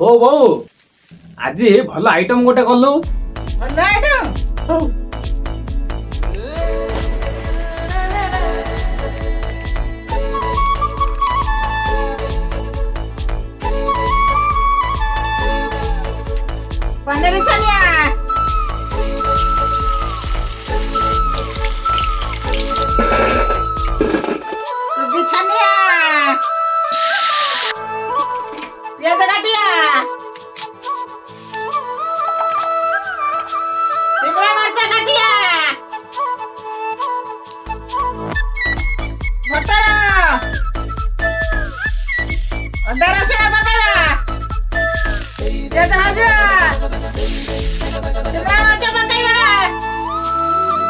ଓ ବୋଉ ଆଜି ଭଲ ଆଇଟମ ଗୋଟେ କଲୁ। ଭଲ ଆଇଟମ ହଉ। ପନିର ଛାନିଆ କୋବି ଛାନିଆ ପିଆଜ କାଟିଆ ଶିମଲା ମରିଚ କାଟିଆ ମଟର ଅଦା ରସୁଣ ପକେଇବା ପିଆଜ ଭାଜିବା ଶିମଲା ମରିଚ ପକେଇବା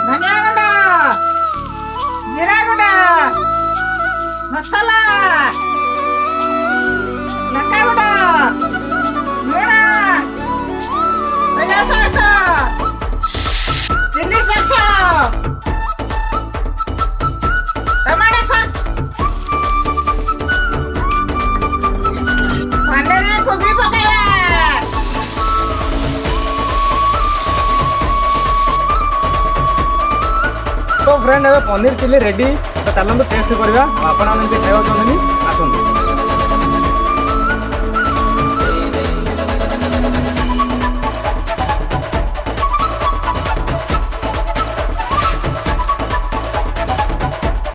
ଧନିଆ ଗୁଣ୍ଡ ଜିରା ଗୁଣ୍ଡ ମସଲା ଲଙ୍କା ଗୁଣ୍ଡ ଲୁଣ soya sauce chilli sauce tomato sauce paneer କୋବି ପକେଇବା तो फ्रेंड ए पनीर चिल्ली रेडी तो चलते टेस्ट करवा। आपण मैंने खावा चाहते आसନ୍ତୁ।